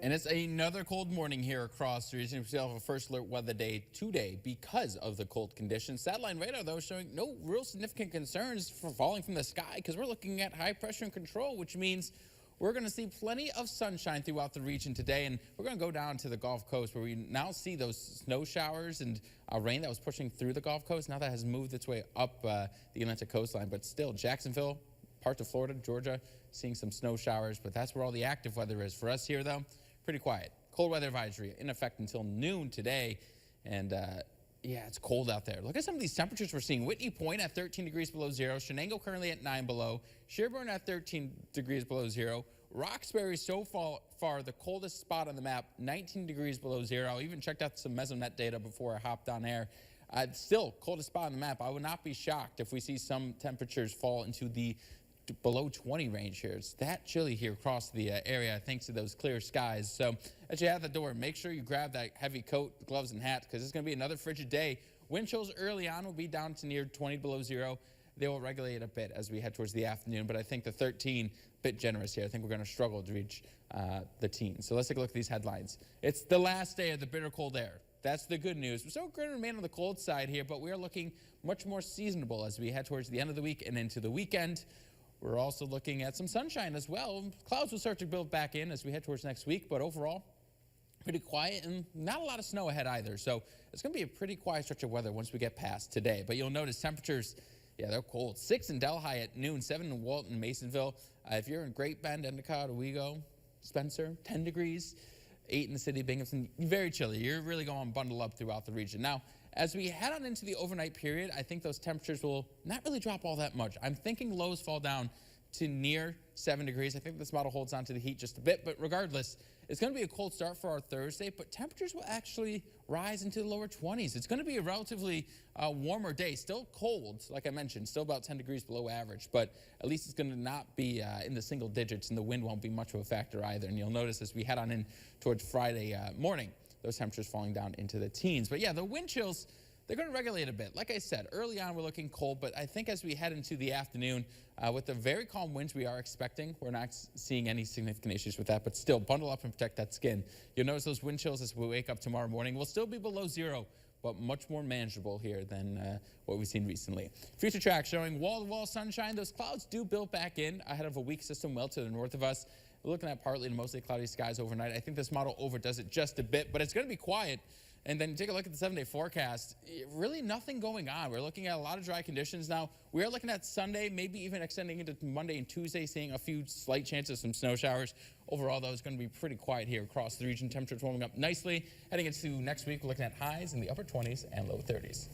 And it's another cold morning here across the region. We still have a first alert weather day today because of the cold conditions. Satellite radar, though, showing no real significant concerns for falling from the sky because we're looking at high pressure and control, which means we're going to see plenty of sunshine throughout the region today. And we're going to go down to the Gulf Coast where we now see those snow showers and rain that was pushing through the Gulf Coast. Now that has moved its way up the Atlantic coastline, but still Jacksonville, parts of Florida, Georgia, seeing some snow showers. But that's where all the active weather is. For us here, though, pretty quiet. Cold weather advisory in effect until noon today. And yeah, it's cold out there. Look at some of these temperatures we're seeing. Whitney Point at 13 degrees below zero. Shenango currently at 9 below. Sherburne at 13 degrees below zero. Roxbury so far the coldest spot on the map, 19 degrees below zero. I even checked out some Mesonet data before I hopped on air. Still coldest spot on the map. I would not be shocked if we see some temperatures fall into the below 20 range here. It's that chilly here across the area thanks to those clear skies. So as you have the door, make sure you grab that heavy coat, gloves, and hat because it's going to be another frigid day. Wind chills early on will be down to near 20 below zero. They will regulate a bit as we head towards the afternoon, but I think the 13 bit generous here. I think we're going to struggle to reach the teens. So let's take a look at these headlines. It's the last day of the bitter cold air. That's the good news. We're still going to remain on the cold side here, but we are looking much more seasonable as we head towards the end of the week and into the weekend. We're also looking at some sunshine as well. Clouds will start to build back in as we head towards next week, but overall, pretty quiet and not a lot of snow ahead either. So it's going to be a pretty quiet stretch of weather once we get past today. But you'll notice temperatures, yeah, they're cold. 6 in Delhi at noon, 7 in Walton, Masonville. If you're in Great Bend, Endicott, Owego, Spencer, 10 degrees. 8 in the city of Binghamton. Very chilly. You're really going to bundle up throughout the region. Now, as we head on into the overnight period, I think those temperatures will not really drop all that much. I'm thinking lows fall down to near 7 degrees. I think this model holds on to the heat just a bit, but regardless, it's going to be a cold start for our Thursday, but temperatures will actually rise into the lower 20s. It's going to be a relatively warmer day. Still cold, like I mentioned, still about 10 degrees below average, but at least it's going to not be in the single digits, and the wind won't be much of a factor either. And you'll notice as we head on in towards Friday morning, those temperatures falling down into the teens. But yeah, the wind chills, they're going to regulate a bit. Like I said, early on we're looking cold, but I think as we head into the afternoon, with the very calm winds we are expecting, we're not seeing any significant issues with that, but still bundle up and protect that skin. You'll notice those wind chills as we wake up tomorrow morning will still be below zero, but much more manageable here than what we've seen recently. Future track showing wall-to-wall sunshine. Those clouds do build back in ahead of a weak system well to the north of us. We're looking at partly to mostly cloudy skies overnight. I think this model overdoes it just a bit, but it's going to be quiet. And then take a look at the 7-day forecast. Really nothing going on. We're looking at a lot of dry conditions now. We are looking at Sunday, maybe even extending into Monday and Tuesday, seeing a few slight chances of some snow showers. Overall, though, it's going to be pretty quiet here across the region. Temperatures warming up nicely. Heading into next week, we're looking at highs in the upper 20s and low 30s.